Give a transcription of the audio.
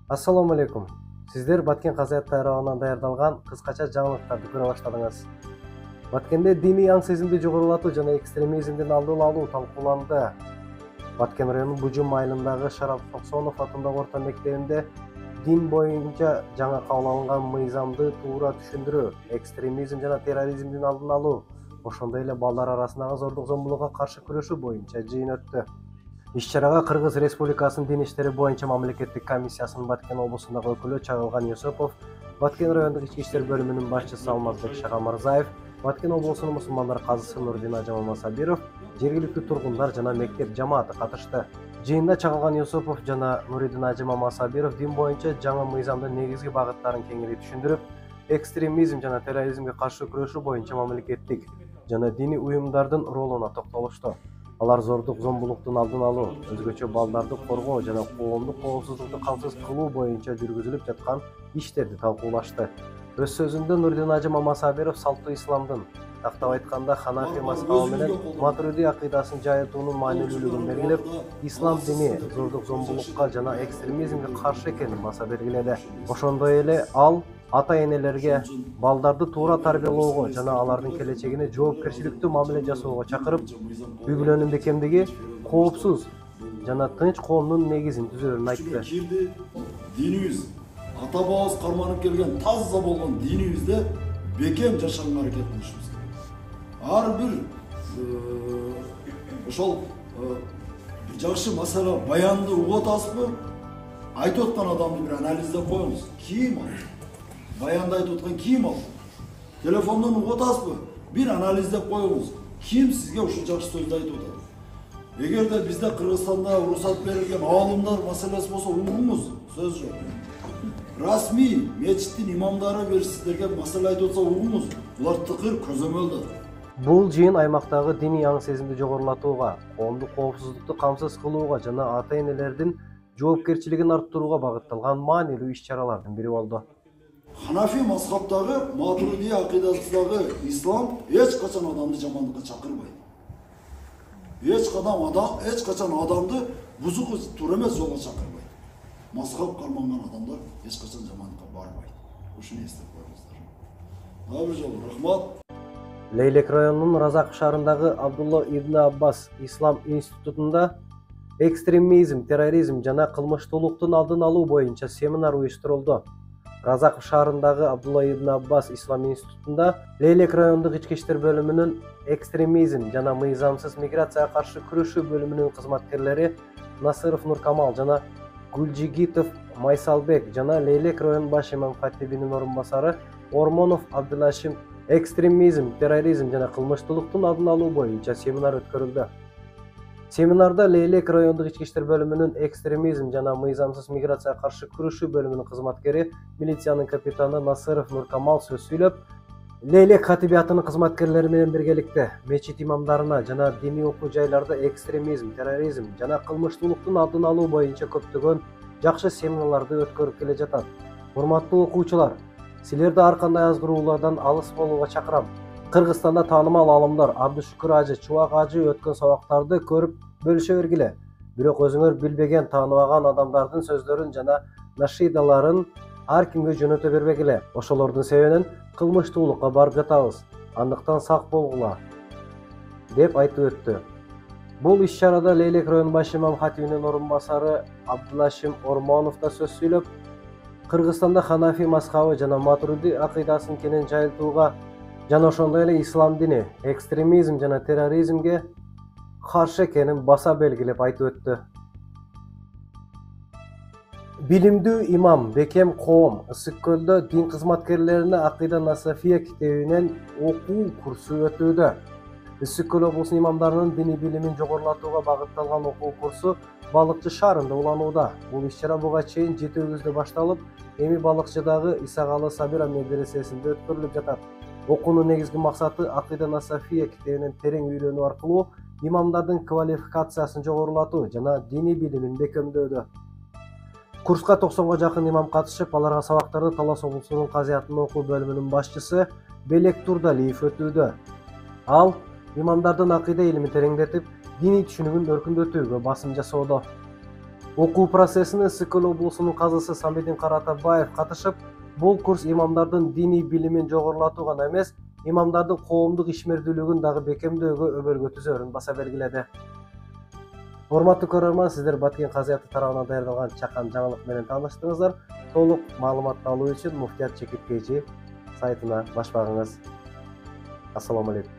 Assalamu alaikum. Sizler Баткен Казаят тарабынан даярдалган кыскача жаңылыктарды көрө баштадыңыз. Баткенде диний аң сезимди жогорулатуу жана экстремизмдин алдын алуу талкууланды. Баткен районунун Бужум айылындагы Шараф Фоксонов атындагы орто мектебинде дин боюнча жаңа кабыл алынган мыйзамды туура түшүндүрүү, экстремизм жана терроризмдин алдын алуу, ошондой эле балдар арасындагы зордук зомбулукка каршы күрөшүү боюнча жыйын өттү. Иш-чарага Кыргыз Республикасынын Дин иштери боюнча мамлекеттик комиссиясынын Баткен облусундагы өкүлү Чагылган Юсупов, Баткен райондук ички иштер бөлүмүнүн башчысы Алмазбек Шагамырзаев, Баткен облусунун мусулмандар казысы Нурдин Ажамал Масабиров, жергиликтүү тургундар жана мектеп жамааты катышты. Жыйында Чагылган Юсупов жана Нурдин Ажамал Масабиров дин боюнча жаңы мыйзамдын негизги багыттарын кеңири түшүндүрүп, экстремизм жана терроризмге каршы күрөшүү боюнча мамлекеттик жана диний уюмдардын ролуна токтолушту. Алар зордук зомбулуктун алдын алуу, өзгөчө балдарды коргоо жана коомдук коопсуздукту камсыз кылуу боюнча жүргүзүлүп жаткан иштерди талкуулашты. Өз сөзүндө Нурдин Ажамал Масабиров салттуу исламдын, тактап айтканда Ханафи мазхабы менен Матуриди акыйдасын жайылтуунун маанилүүлүгүн белгилеп, ислам дини зордук зомбулукка жана экстремизмге каршы экенин баса белгиледи. Ошондой эле ал ата-энелерге балдарды туура тарбиялоого жана алардын келечегине жоопкерчиликтүү мамиле жасоого чакырып, үй бүлөнүн бекемдиги коопсуз жана тынч коомдун негизин түзөөрүн айтты. Динибиз, ата бабабыз карманып келген таза болгон динибизде бекем жашаганга аракет кылышыбыз керек. Ар бир ошол жакшы масала баянды угуп атасызбы? Айтып аткан адамды бир анализдеп коюңуз. Ким ал? Баянды айтып аткан ким ал? Телефондон угуп атасызбы? Бир анализдеп коюңуз. Ким сизге ушул жакшы сөздү айтып атат? Эгерде бизде Кыргызстанда уруксат берилген аалымдар маселеси болсо угуңуз, сөз жок. Расмий мечиттин имамдары бир сиздерге маселе айтып атса угуңуз. Булар тыкыр көзөмөлдө. Бул жыйын аймактагы диний аң сезимди жогорулатууга, коомдук коопсуздукту камсыз кылууга жана ата-энелердин жоопкерчилигин арттырууга багытталган маанилүү иш-чаралардын бири болду. Ханафи мазхабтагы Матуриди акыйдасындагы ислам эч качан адамды жамандыкка чакырбайт. Эч качан адамды бузук туура эмес жолго чакырбайт. Мазхаб карманган адамдар эч качан жамандыкка барбайт. Ушуну эстеп коюңуздар. Дагы бир жолу рахмат. Лейлек районунун Разак шаарындагы Абдулла ибн Аббас Ислам институтунда экстремизм, терроризм жана кылмыштуулуктун алдын алуу боюнча семинар уюштурулду. Разак шаарындагы Абдулла ибн Аббас Ислам институтунда Лейлек райондук ички иштер бөлүмүнүн экстремизм жана мыйзамсыз миграцияга каршы күрөшүү бөлүмүнүн кызматкерлери Насыров Нуркамал жана Гулжигитов Майсалбек жана Лейлек район баш имам катибинин орун басары Ормонов Абдулашим экстремизм, терроризм жана кылмыштуулуктун алдын алуу боюнча семинар өткөрүлдү. Семинарда Лейлек райондук ички иштер бөлүмүнүн экстремизм жана мыйзамсыз миграцияга каршы күрөшүү бөлүмүнүн кызматкери милициянын капитаны Насыров Нуркамал сөз сүйлөп, Лейлек катибиятынын кызматкерлери менен биргеликте мечит имамдарына жана диний окуу жайларда экстремизм, терроризм жана кылмыштуулуктун алдын алуу боюнча көптөгөн жакшы семинарларды өткөрүп келе жатат. Урматтуу окуучулар, силерди ар кандай азгыруулардан алыс болууга чакырам. Кыргызстанда таанымал аалымдар Абдушукур Ажы, Чубак Ажы өткөн сабактарды көрүп бөлүшө бергиле. Бирок өзүңөр билбеген, тааныбаган адамдардын сөздөрүн жана нашидаларын ар кимге жөнөтө бербегиле. Ошолордун себебинен кылмыштуулукка барып жатабыз. Андыктан сак болгула, деп айтып өттү. Бул иш-чарада Лейлек район баш имам катибинин орун басары Абдулашим Ормонов да сөз сүйлөп, Кыргызстанда Ханафи мазхабы жана Матуриди акыйдасын кенен жайылтууга жана ошондой эле ислам дини, экстремизм жана терроризмге каршы экенин баса белгилеп айтып өттү. Билимдүү имам Бекем коом Ысык көлдө дин кызматкерлерине Акыйда Насафия китебинен окуу курсу өтүүдө. Ысык көл облусунун имамдарынын диний билимин жогорулатууга багытталган окуу курсу Балыкчы шаарында уланууда. Бул иш-чара буга чейин 7-өгүздө башталып, эми Балыкчыдагы Исагалы Сабира медресесинде өткөрүлүп жатат. Окуунун негизги максаты Акыйда Насафия китебинен терең үйлөнүү аркылуу имамдардын квалификациясын жогорулатуу жана диний билимин бекемдөөдө. Курска 90га жакын имам катышып, аларга сабактарды Талас облусунун казыятынын окуу бөлүмүнүн башчысы Белек Турдалиев өтүүдө. Ал имамдардын акыйда илимин тереңдетип, диний түшүнүгүн өркүндөтүүгө басым жасоодо. Окуу процессине Сыкөл облусунун казысы Самбедин Каратабаев катышып, бул курс имамдардын диний билимин жогорулатуу гана эмес, имамдардын коомдук ишмердүүлүгүн дагы бекемдөөгө өбөлгө түзөрүн баса белгиледи. Урматтуу көрөрман, сиздер Баткен казыяты тарабынан даярдалган чакан жаңылык менен тааныштыңыздар. Толук маалыматты алуу үчүн Муфтият Чекит КЖ сайтына баш багыңыз. Ассаламу алейкум.